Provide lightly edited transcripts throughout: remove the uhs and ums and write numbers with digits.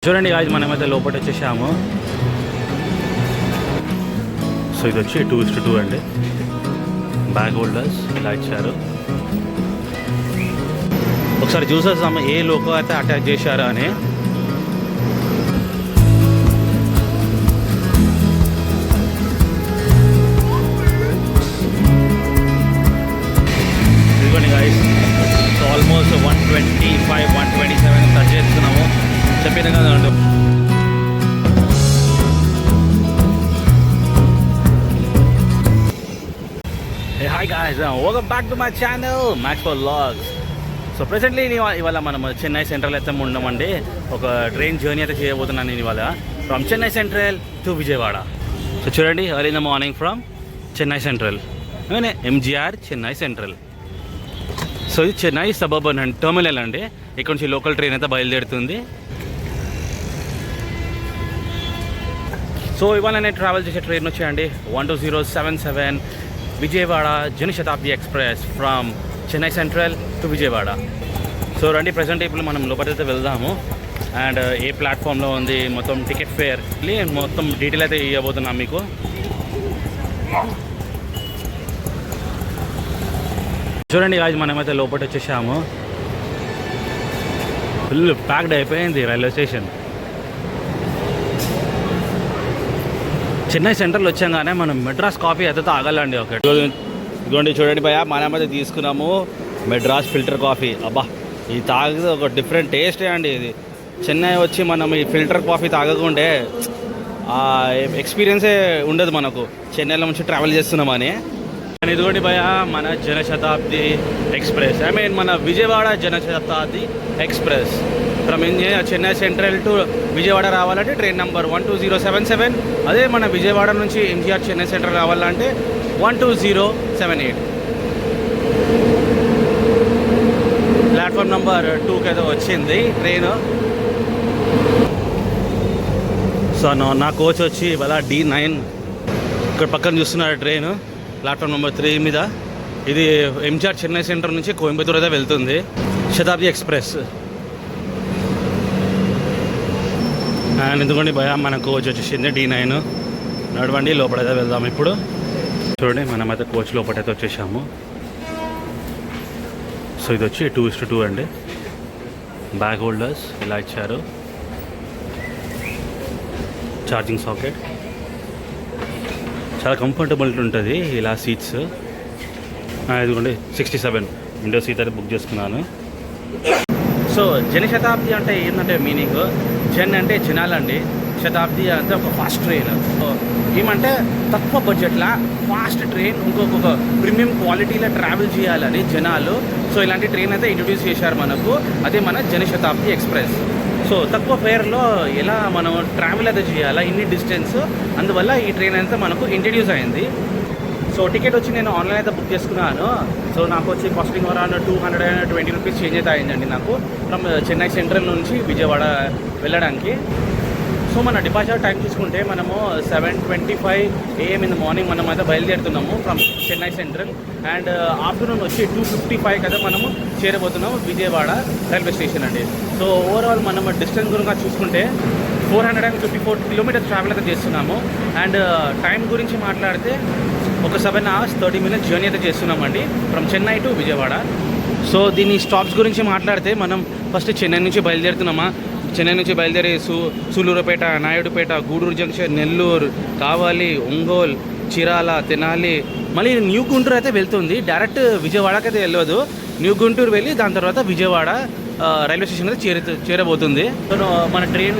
చూడండి గాయ్స్, మనమైతే లోపల వచ్చేసాము. సో ఇది వచ్చి 2:2 అండి. బ్యాగ్ హోల్డర్స్ ఇలా ఇచ్చారు. ఒకసారి చూసేద్దాము ఏ లోకో అయితే అటాక్ చేశారా అని. ఇదిగోండి గాయ్స్, సో ఆల్మోస్ట్ 125, 127 టచ్ చేస్తున్నాము. చెప్పిన కదా అండి. Hi guys, welcome back to my channel max for vlogs. So presently ఇవాళ మనం చెన్నై సెంట్రల్ అయితే ఉన్నామండి. ఒక ట్రైన్ జర్నీ అయితే చేయబోతున్నాను నేను ఇవాళ from Chennai central to Vijayawada. So చూడండి, early in the morning from Chennai central, MGR Chennai central. So ఇది చెన్నై సబర్బన్ అండ్ టర్మినల్ అండి. ఇక్కడ నుంచి లోకల్ ట్రైన్ అయితే బయలుదేరుతుంది. సో ఇవాళ నేను ట్రావెల్ చేసే ట్రైన్ వచ్చేయండి 12077 Vijayawada Janshatabdi express from Chennai central to Vijayawada. So రండి, ప్రజెంట్ ఇప్పుడు మనం లోపలైతే వెళ్దాము. అండ్ ఏ ప్లాట్ఫామ్లో ఉంది, మొత్తం టికెట్ ఫేర్ మొత్తం డీటెయిల్ అయితే ఇవ్వబోతున్నాం మీకు. చూడండి గాయ్స్, మనమైతే లోపల వచ్చేసాము. ఫుల్ ప్యాక్డ్ అయిపోయింది రైల్వే స్టేషన్. చెన్నై సెంట్రల్ వచ్చాగానే మనం మెడ్రాస్ కాఫీ అయితే తాగాలండి. ఒకటి ఇదిగోండి, చూడండి భయ్యా, మనమైతే తీసుకున్నాము మెడ్రాస్ ఫిల్టర్ కాఫీ. అబ్బా, ఇది తాగితే ఒక డిఫరెంట్ టేస్టే అండి. ఇది చెన్నై వచ్చి మనం ఈ ఫిల్టర్ కాఫీ తాగకుంటే ఎక్స్పీరియన్సే ఉండదు మనకు, చెన్నైలో నుంచి ట్రావెల్ చేస్తున్నామని. అండ్ ఇదిగోండి భయ్యా, మన జనశతాబ్ది ఎక్స్ప్రెస్, మన Vijayawada Janshatabdi express from Chennai central to Vijayawada రావాలంటే ట్రైన్ నెంబర్ 12077. అదే మన విజయవాడ నుంచి ఎంజీఆర్ చెన్నై సెంట్రల్ రావాలంటే 12078. ప్లాట్ఫామ్ నెంబర్ 2కి అయితే వచ్చింది ట్రైన్. సో నా కోచ్ వచ్చి ఇవాళ D9. ఇక్కడ పక్కన చూస్తున్నారు ట్రైన్ ప్లాట్ఫామ్ నెంబర్ 3 మీద. ఇది ఎంజీఆర్ చెన్నై సెంటర్ నుంచి కోయంబత్తూర్ అయితే వెళ్తుంది, శతాబ్ది ఎక్స్ప్రెస్. అండ్ ఎందుకండి భయ, మన కోచ్ వచ్చేసింది D9. నడవండి, లోపలైతే వెళ్దాం ఇప్పుడు. చూడండి, మనమైతే కోచ్ లోపలైతే వచ్చేసాము. సో ఇది వచ్చి 2:2 అండి. బ్యాగ్ హోల్డర్స్ ఇలా ఇచ్చారు. ఛార్జింగ్ సాకెట్, చాలా కంఫర్టబుల్ ఉంటుంది ఇలా సీట్స్. ఇదిగోండి 67 విండో సీట్ అయితే బుక్ చేసుకున్నాను. సో జనశతాబ్ది అంటే ఏంటంటే మీనింగ్, జన్ అంటే జనాలండి, శతాబ్ది అంటే ఒక ఫాస్ట్ ట్రైన్. ఏమంటే తక్కువ బడ్జెట్లో ఫాస్ట్ ట్రైన్, ఇంకొక ప్రీమియం క్వాలిటీలో ట్రావెల్ చేయాలని జనాలు. సో ఇలాంటి ట్రైన్ అయితే ఇంట్రొడ్యూస్ చేశారు మనకు, అదే మన జనశతాబ్ది ఎక్స్ప్రెస్. సో తక్కువ ఫేర్లో ఎలా మనం ట్రావెల్ అయితే చేయాలా, ఇన్ని డిస్టెన్స్, అందువల్ల ఈ ట్రైన్ అయితే మనకు ఇంట్రడ్యూస్ అయింది. సో టికెట్ వచ్చి నేను ఆన్లైన్ అయితే బుక్ చేసుకున్నాను. సో నాకు వచ్చి కాస్టింగ్ అరౌండ్ 220 రూపీస్ చేంజ్ అయితే అయిందండి నాకు ఫ్రమ్ చెన్నై సెంట్రల్ నుంచి విజయవాడ వెళ్ళడానికి. సో మన డిపార్చర్ టైం చూసుకుంటే మనము 7:25 AM ఇన్ ద మార్నింగ్ మనం అయితే బయలుదేరుతున్నాము from Chennai central. And afternoon వచ్చి 2:55 కదా మనము చేరబోతున్నాము విజయవాడ రైల్వే స్టేషన్ అండి. సో ఓవరాల్ మనం డిస్టెన్స్ గురించి చూసుకుంటే 454 కిలోమీటర్స్ ట్రావెల్ అయితే చేస్తున్నాము. అండ్ టైం గురించి మాట్లాడితే ఒక 7 hours 30 minutes జర్నీ అయితే చేస్తున్నామండి from Chennai to Vijayawada. So దీని స్టాప్స్ గురించి మాట్లాడితే మనం ఫస్ట్ చెన్నై నుంచి బయలుదేరుతున్నామా. చెన్నై నుంచి బయలుదేరి సూలూరుపేట, నాయుడుపేట, గూడూరు జంక్షన్, నెల్లూరు, కావాలి, ఒంగోలు, చిరాల, తెనాలి, మళ్ళీ న్యూ గుంటూరు అయితే వెళ్తుంది. డైరెక్ట్ విజయవాడకి అయితే వెళ్ళదు, న్యూ గుంటూరు వెళ్ళి దాని తర్వాత విజయవాడ రైల్వే స్టేషన్ అయితే చేరబోతుంది. సో మన ట్రైన్,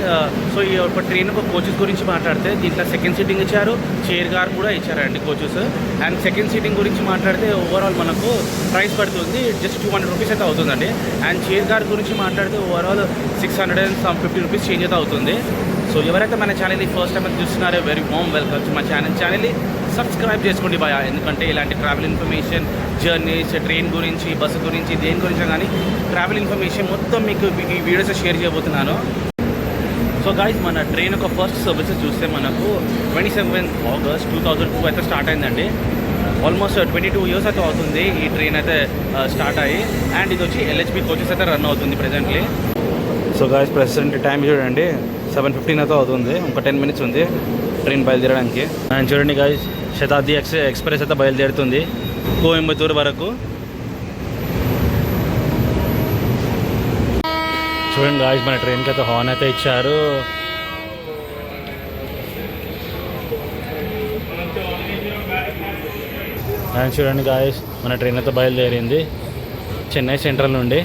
సో ఈ ఒక ట్రైన్ కోచెస్ గురించి మాట్లాడితే దీంట్లో సెకండ్ సీటింగ్ ఇచ్చారు, చైర్ కార్ కూడా ఇచ్చారండి కోచెస్. అండ్ సెకండ్ సీటింగ్ గురించి మాట్లాడితే ఓవరాల్ మనకు ప్రైస్ పడుతుంది జస్ట్ 200 రూపీస్ అయితే అవుతుందండి. అండ్ చైర్ కార్ గురించి మాట్లాడితే ఓవరాల్ 650 రూపీస్ చేంజ్ అయితే అవుతుంది. సో ఎవరైతే మన ఛానల్ని ఫస్ట్ టైం చూస్తున్నారో వెరీ వామ్ వెల్కమ్ టు మా ఛానల్ని సబ్స్క్రైబ్ చేసుకోండి భయ. ఎందుకంటే ఇలాంటి ట్రావెల్ ఇన్ఫర్మేషన్, జర్నీస్, ట్రైన్ గురించి, బస్సు గురించి, దేని గురించి కానీ ట్రావెల్ ఇన్ఫర్మేషన్ మొత్తం మీకు ఈ వీడియోస్ షేర్ చేయబోతున్నాను. సో గాయ్స్, మన ట్రైన్ యొక్క ఫస్ట్ సర్వీసెస్ చూస్తే మనకు 27 August 2002 అయితే స్టార్ట్ అయిందండి. ఆల్మోస్ట్ 22 years అయితే అవుతుంది ఈ ట్రైన్ అయితే స్టార్ట్ అయ్యి. అండ్ ఇది వచ్చి LHB కోచెస్ అయితే రన్ అవుతుంది presently. So guys present time చూడండి 7:15 అయితే అవుతుంది. ఇంకా 10 minutes ఉంది ట్రైన్ బయలుదేరడానికి. అండ్ చూడండి గాయస్ శతాబ్ది ఎక్స్ప్రెస్ అయితే బయలుదేరుతుంది కోయంబత్తూరు వరకు. చూడండి గాయస్ మన ట్రైన్కి అయితే హార్న్ అయితే ఇచ్చారు. అండ్ చూడండి గాయస్ మన ట్రైన్ అయితే బయలుదేరింది చెన్నై సెంట్రల్ నుండి.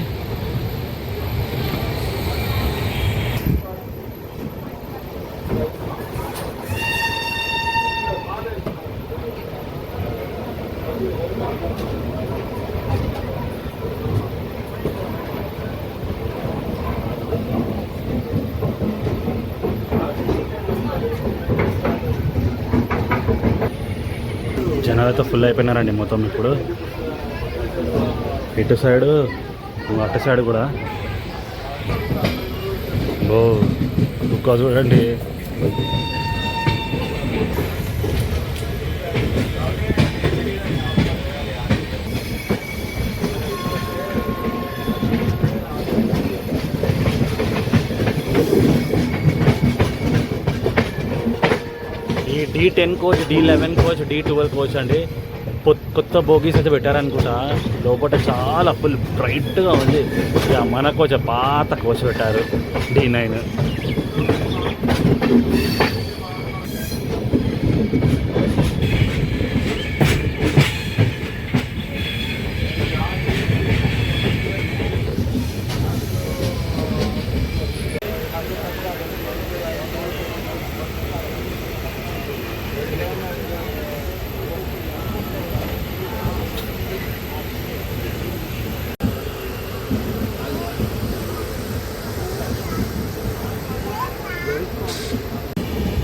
జనాలు అయితే ఫుల్ అయిపోయినారండి మొత్తం. ఇప్పుడు ఇటు సైడు అటు సైడ్ కూడా ఓ కుక్క చూడండి. ఈ D10 coach, D11 coach, D12 coach అండి. కొత్త బోగీస్ అయితే పెట్టారనుకుంటా. లోపల చాలా ఫుల్ బ్రైట్గా ఉంది. మన కోచ్ పాత కోచ్ పెట్టారు D9.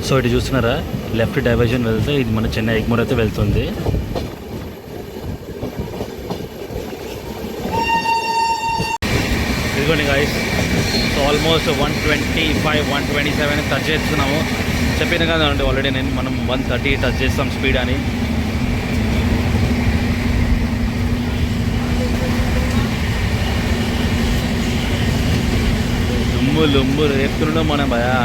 సో ఇటు చూస్తున్నారా లెఫ్ట్ డైవర్జన్ వెళ్తే ఇది మన చెన్నై ఎగ్మోర్ అయితే వెళ్తుంది. ఇదిగోండి గాయస్ సో ఆల్మోస్ట్ 125, 127 టచ్ చేస్తున్నాము. చెప్పిన కదా అండి ఆల్రెడీ మనం 130 టచ్ చేస్తాం స్పీడ్ అని. లుంబులు ఎక్కుతున్నాం మనం భయా.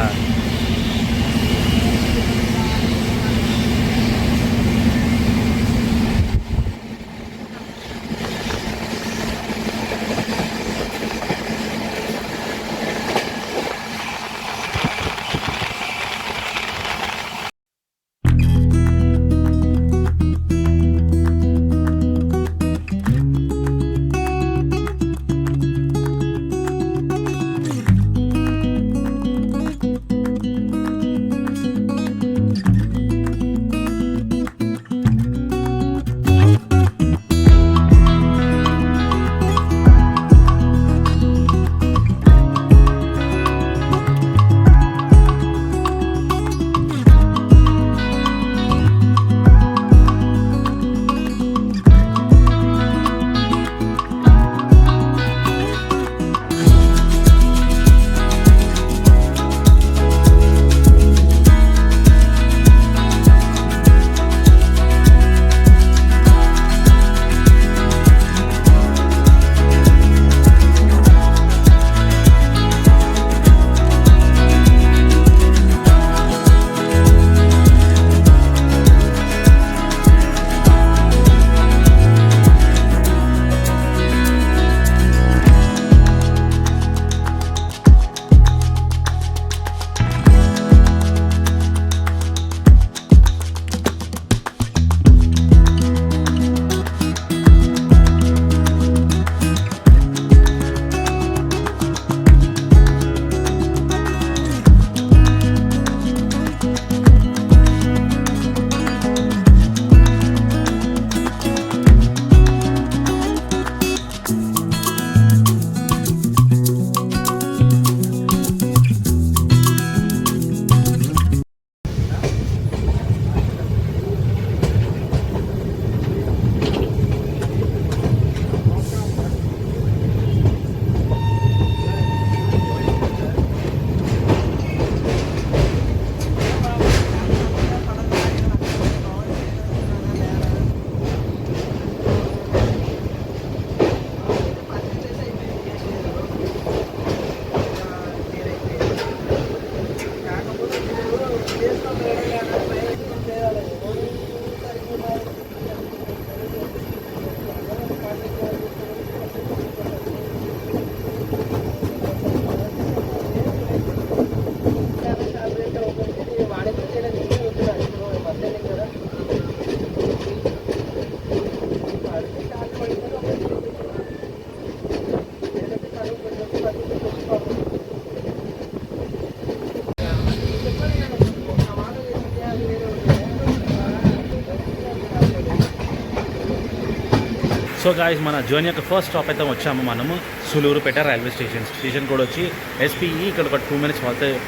సో గాయస్ మన జర్నీ యొక్క ఫస్ట్ స్టాప్ అయితే వచ్చాము మనము సులూరుపేట రైల్వే స్టేషన్ కూడా వచ్చి ఎస్పీఈ ఇక్కడ ఒక 2 minutes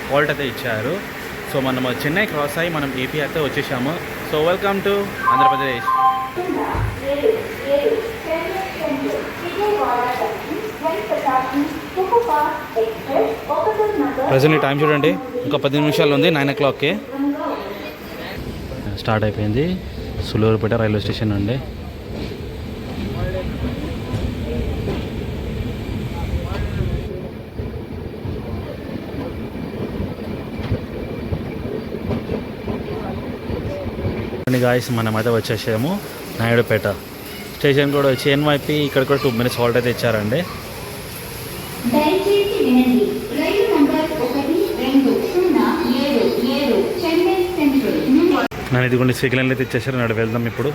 హాల్ట్ అయితే ఇచ్చారు. సో మనం చెన్నై క్రాస్ అయ్యి మనం ఏపీ అయితే వచ్చేసాము. So welcome to Andhra Pradesh. Present time చూడండి, ఇంకా 10 నిమిషాలు ఉంది, 9 o'clockకి స్టార్ట్ అయిపోయింది సులూరుపేట రైల్వే స్టేషన్ అండి. గాయస్ మనమైతే వచ్చేసాము నాయుడుపేట స్టేషన్ కూడా వచ్చి ఎన్వైపీ ఇక్కడ కూడా 2 minutes హాల్ట్ అయితే ఇచ్చారండి. నేను ఇదిగోండి సిగ్నల్ అయితే ఇచ్చేసారు, నాడు వెళ్దాం ఇప్పుడు.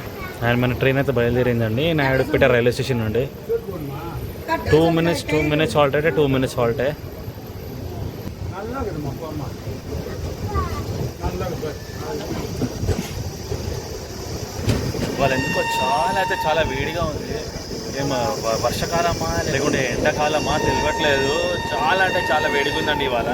అండ్ మన ట్రైన్ అయితే బయలుదేరిందండి నాయుడుపేట రైల్వే స్టేషన్ నుండి. 2 minutes హాల్ట్ అయితే 2 minutes హాల్టే. వాళ్ళు ఎందుకో చాలా వేడిగా ఉంది. ఏమో వర్షాకాలమా లేకుంటే ఎండాకాలమా తెలియట్లేదు. చాలా వేడిగా ఉందండి ఇవాళ.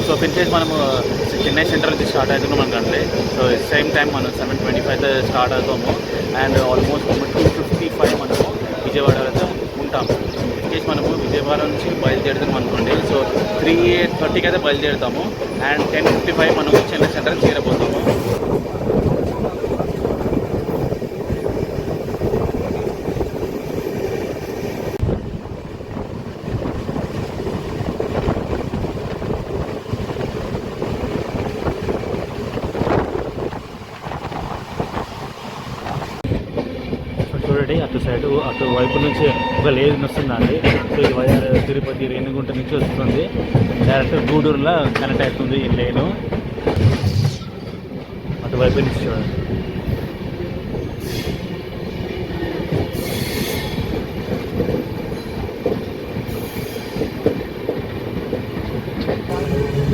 సో ఇన్ కేస్ మనము చెన్నై సెంట్రల్ నుంచి స్టార్ట్ అవుతున్నాం అనుకోండి. సో సేమ్ టైం మనం 7:25 స్టార్ట్ అవుతాము. అండ్ ఆల్మోస్ట్ 2:55 మనము విజయవాడలో ఉంటాము. ఇన్ కేస్ మనము విజయవాడ నుంచి బయలుదేరుతాం అనుకోండి. సో 3:30కి అయితే బయలుదేరుతాము. అండ్ 10:55 మనము చెన్నై సెంట్రల్ చేరబోతాము. చూడండి అటు వైపు నుంచి ఒక లేన్ వస్తుందండి. సో ఇది వైఆర్ తిరుపతి రేణిగుంట నుంచి వస్తుంది. డైరెక్ట్ గూడూరులో కనెక్ట్ అవుతుంది ఈ లేను. అటువైపు నుంచి చూడండి.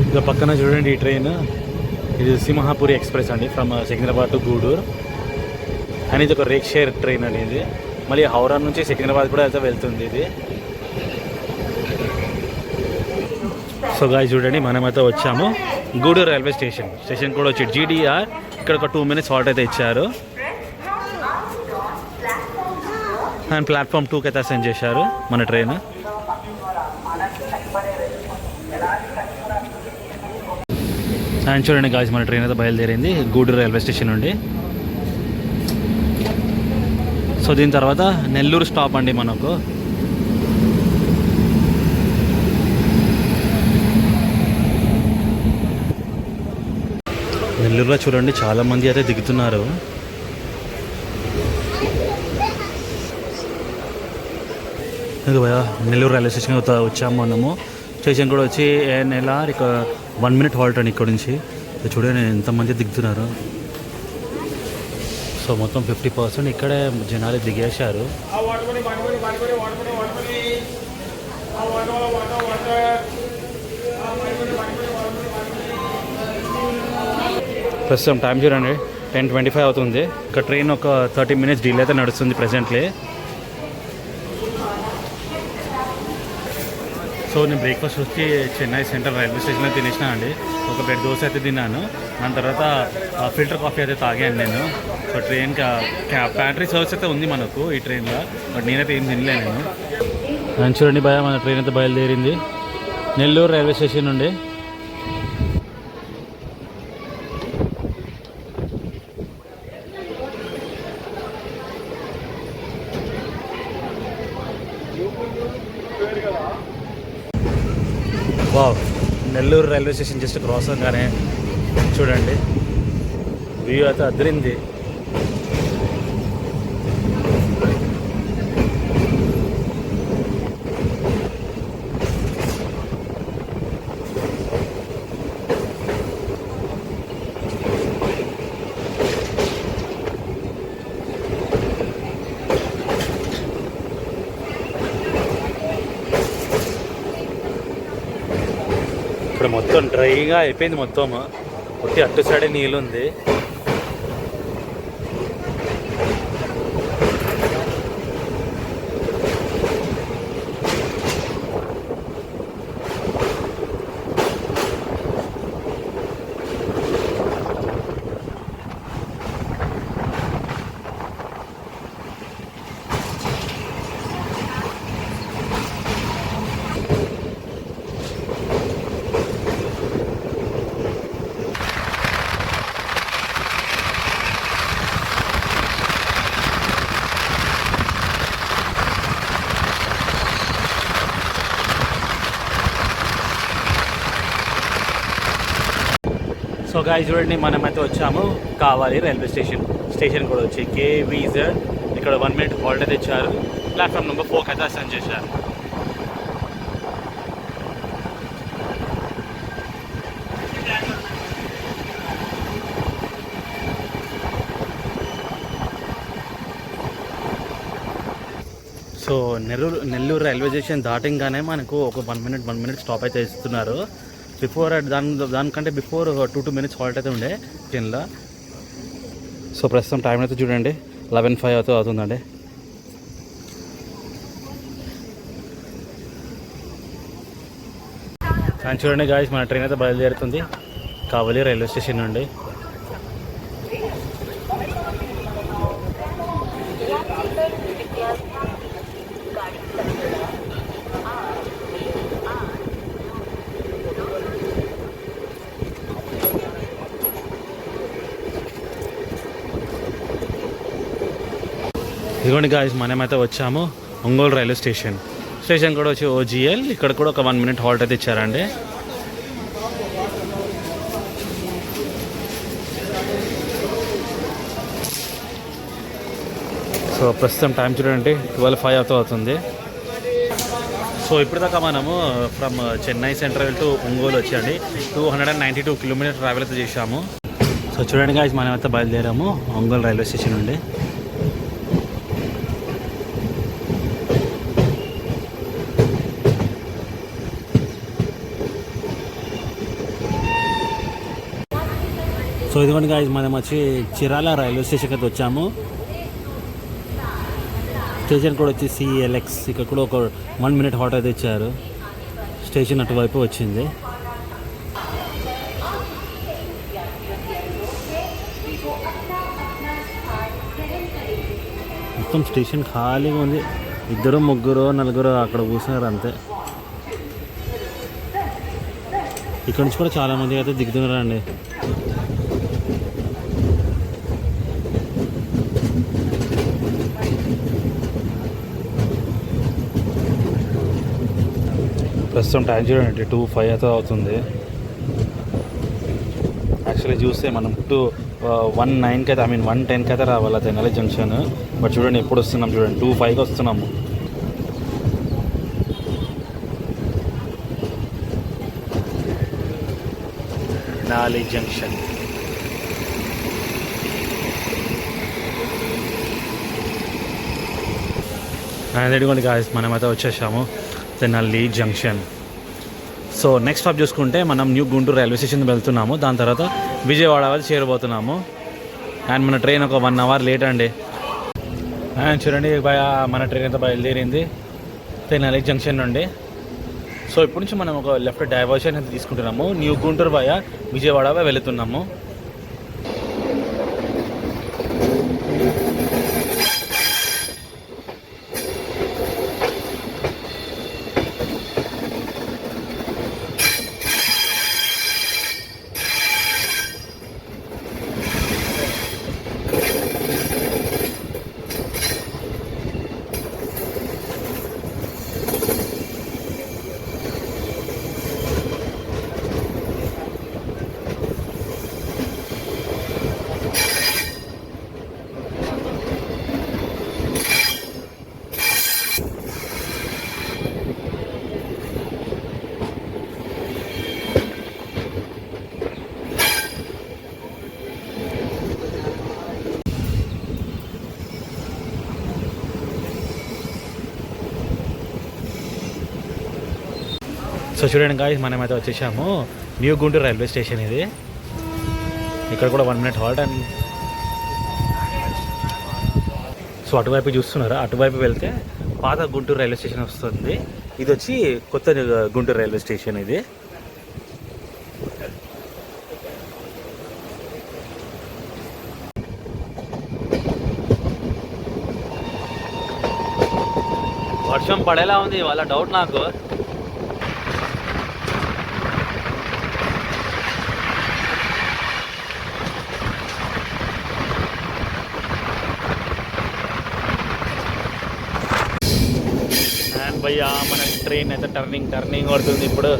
ఇక పక్కన చూడండి ఈ ట్రైన్, ఇది సింహాపురి ఎక్స్ప్రెస్ అండి from Secunderabad to Gudur. And ఇది ఒక రేక్ షేర్ ట్రైన్ అనేది. మళ్ళీ హౌరా నుంచి సికింద్రాబాద్ కూడా అయితే వెళ్తుంది ఇది. సో గాయ్స్ చూడండి మనమైతే వచ్చాము గూడూరు రైల్వే స్టేషన్ కూడా వచ్చి GDR. ఇక్కడ ఒక 2 minutes హాల్ట్ అయితే ఇచ్చారు. అండ్ ప్లాట్ఫామ్ 2కి అయితే అసైన్ చేశారు మన ట్రైన్. అండ్ చూడండి గాయ్స్ మన ట్రైన్ అయితే బయలుదేరింది గూడూరు రైల్వే స్టేషన్ నుండి. సో దీని తర్వాత నెల్లూరు స్టాప్ అండి మనకు. నెల్లూరులో చూడండి చాలామంది అయితే దిగుతున్నారు. నెల్లూరు రైల్వే స్టేషన్ వచ్చాము మనము. స్టేషన్ కూడా వచ్చి ANLR ఇక 1 minute హాల్ట్ అండి ఇక్కడ నుంచి. చూడండి ఎంతమంది దిగుతున్నారు. సో మొత్తం 50% ఇక్కడే జనాలు దిగేశారు. ప్రస్తుతం టైం చూడండి 10:25 అవుతుంది. ఇక్కడ ట్రైన్ ఒక 30 minutes డిలే అయితే నడుస్తుంది ప్రజెంట్లీ. సో నేను బ్రేక్ఫాస్ట్ వచ్చి చెన్నై సెంట్రల్ రైల్వే స్టేషన్లో తినేసినా అండి. ఒక ప్లేట్ దోశ అయితే తిన్నాను. దాని తర్వాత ఫిల్టర్ కాఫీ అయితే తాగాను నేను. సో ట్రైన్ ప్యాంట్రీ సర్వీస్ అయితే ఉంది మనకు ఈ ట్రైన్లో, బట్ నేనైతే ఏం తినలేను నేను. అని చూడండి భయ మన ట్రైన్ అయితే బయలుదేరింది నెల్లూరు రైల్వే స్టేషన్ నుండి. Wow, Nellore railway station just cross అవగానే చూడండి వ్యూ అయితే అదిరింది. ఇప్పుడు మొత్తం డ్రైగా అయిపోయింది మొత్తం. ఒట్టి అటు సైడే నీళ్ళు ఉంది. సో గాయ్స్ చూడండి, మనమైతే వచ్చాము కావాలి రైల్వే స్టేషన్ కూడా వచ్చి KVZ. ఇక్కడ 1 minute హాల్ట్ అయితే ఇచ్చారు. ప్లాట్ఫామ్ నెంబర్ 4 అయితే అసైన్ చేశారు. సో నెల్లూరు రైల్వే స్టేషన్ దాటింగానే మనకు ఒక 1 minute స్టాప్ అయితే ఇస్తున్నారు. బిఫోర్ దానికంటే బిఫోర్ 2 minutes హాల్ట్ అయితే ఉండే ట్రైన్లో. సో ప్రస్తుతం టైం అయితే చూడండి 11:05 అయితే అవుతుందండి. కానీ చూడండి గాయస్, మన ట్రైన్ అయితే బయలుదేరుతుంది కావలి రైల్వే స్టేషన్ నుండి. ఇదిగోండి గాయస్, మనమైతే వచ్చాము ఒంగోలు రైల్వే స్టేషన్ కూడా వచ్చి OGL. ఇక్కడ కూడా ఒక 1 minute హాల్ట్ అయితే ఇచ్చారండి. సో ప్రస్తుతం టైం చూడండి 12:05 అవుతుంది. సో ఇప్పటిదాకా మనము from Chennai central to Ongole వచ్చండి 292 kilometers ట్రావెల్ అయితే చేశాము. సో చూడండి గాయస్, మనమైతే బయలుదేరాము ఒంగోలు రైల్వే స్టేషన్ నుండి. సో ఇదిగోండి గాయస్, మనం వచ్చి చిరాల రైల్వే స్టేషన్కి అయితే వచ్చాము. స్టేషన్ కూడా వచ్చి CLX. ఇక్కడ కూడా ఒక 1 minute హాల్ట్ అయితే ఇచ్చారు. స్టేషన్ అటువైపు వచ్చింది. మొత్తం స్టేషన్ ఖాళీగా ఉంది. 2, 3, 4 అక్కడ కూర్చున్నారు అంతే. ఇక్కడ నుంచి కూడా చాలామంది అయితే దిగుతున్నారండి. ప్రస్తుతం టైం చూడండి 2:05 అయితే అవుతుంది. యాక్చువల్లీ చూస్తే మనం 1:09కి అయితే 1:10కి అయితే రావాలి తెనాలి జంక్షన్. బట్ చూడండి ఎప్పుడు వస్తున్నాం చూడండి 2:05కి వస్తున్నాము. తెనాలి జంక్షన్. అదిగోండి గాయస్, మనమైతే వచ్చేసాము Tenali junction. So next stop చూసుకుంటే మనం న్యూ గుంటూరు రైల్వే స్టేషన్ వెళ్తున్నాము. దాని తర్వాత విజయవాడ వరకు చేరబోతున్నాము. అండ్ మన ట్రైన్ ఒక 1 hour లేట్ అండి. అండ్ చూడండి మన ట్రైన్ అయితే బయలుదేరింది తెనాలి జంక్షన్ నుండి. సో ఇప్పటి నుంచి మనం ఒక లెఫ్ట్ డైవర్షన్ అయితే తీసుకుంటున్నాము. న్యూ గుంటూరు వయా విజయవాడ వెళుతున్నాము. సో చూడండి గాయ్స్, మనమైతే వచ్చేసాము న్యూ గుంటూరు రైల్వే స్టేషన్. ఇది ఇక్కడ కూడా 1 minute హాల్ట్. అండ్ సో అటువైపు చూస్తున్నారా, అటువైపు వెళ్తే పాత గుంటూరు రైల్వే స్టేషన్ వస్తుంది. ఇది వచ్చి కొత్త గుంటూరు రైల్వే స్టేషన్. ఇది వర్షం పడేలా ఉంది వాళ్ళ డౌట్ నాకు. భయ్యా మన ట్రైన్ అయితే టర్నింగ్ పడుతుంది ఇప్పుడు.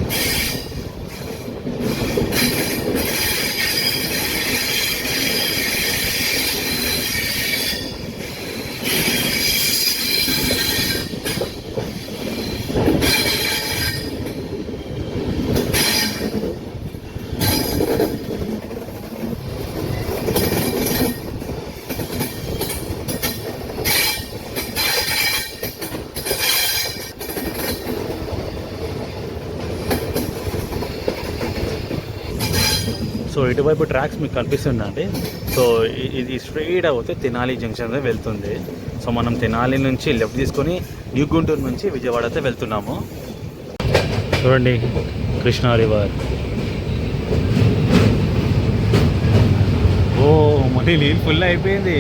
సో ఇటువైపు ట్రాక్స్ మీకు కనిపిస్తుందండి. సో ఇది స్ట్రైట్ అవుతే తెనాలి జంక్షన్ వెళ్తుంది. సో మనం తెనాలి నుంచి లెఫ్ట్ తీసుకొని న్యూ గుంటూరు నుంచి విజయవాడ అయితే వెళ్తున్నాము. చూడండి కృష్ణా రివర్. ఓ మళ్ళీ నీళ్ళు ఫుల్ అయిపోయింది.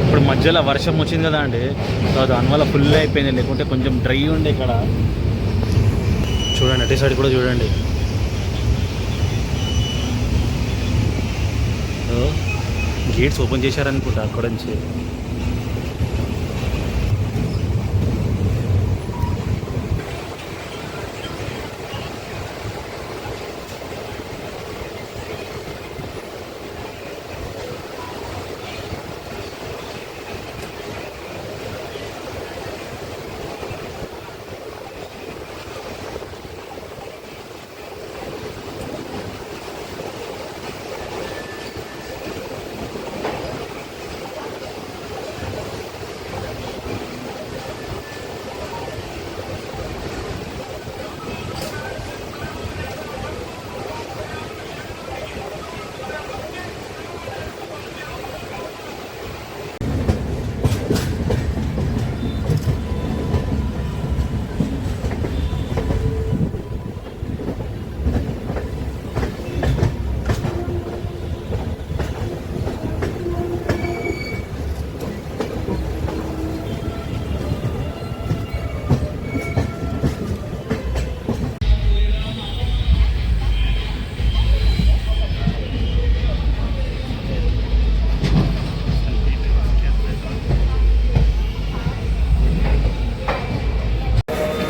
ఇప్పుడు మధ్యలో వర్షం వచ్చింది కదా అండి, సో దానివల్ల ఫుల్ అయిపోయింది. లేకుంటే కొంచెం డ్రై ఉండే ఇక్కడ. చూడండి అటు సైడ్ కూడా చూడండి. గేట్స్ ఓపెన్ చేశారనుకుంటా అక్కడ నుంచి.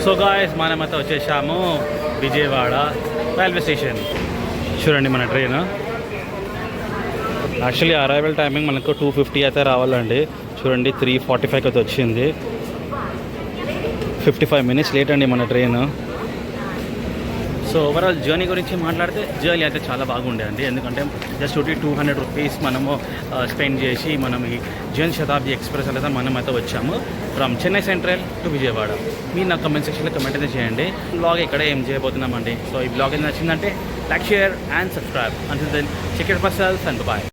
సో గాయస్ మనమైతే వచ్చేసాము విజయవాడ రైల్వే స్టేషన్. చూడండి మన ట్రైన్. యాక్చువల్లీ అరైవల్ టైమింగ్ మనకు 2:50 అయితే రావాలండి. చూడండి 3:45 అయితే వచ్చింది. 55 minutes లేట్ అండి మన ట్రైన్. సో ఓవరాల్ జర్నీ గురించి మాట్లాడితే జర్నీ అయితే చాలా బాగుండే అండి. ఎందుకంటే జస్ట్ 200 రూపీస్ మనము స్పెండ్ చేసి మనం ఈ జన్ శతాబ్ది ఎక్స్ప్రెస్ అయితే మనమైతే వచ్చాము from Chennai central to Vijayawada. మీరు నా కమెంట్ సెక్షన్లో కమెంట్ అయితే చేయండి. బ్లాగ్ ఇక్కడ ఏం చేయబోతున్నామండి. సో ఈ బ్లాగ్ ఏది నచ్చిందంటే like, share and subscribe. Until then check it for self and bye.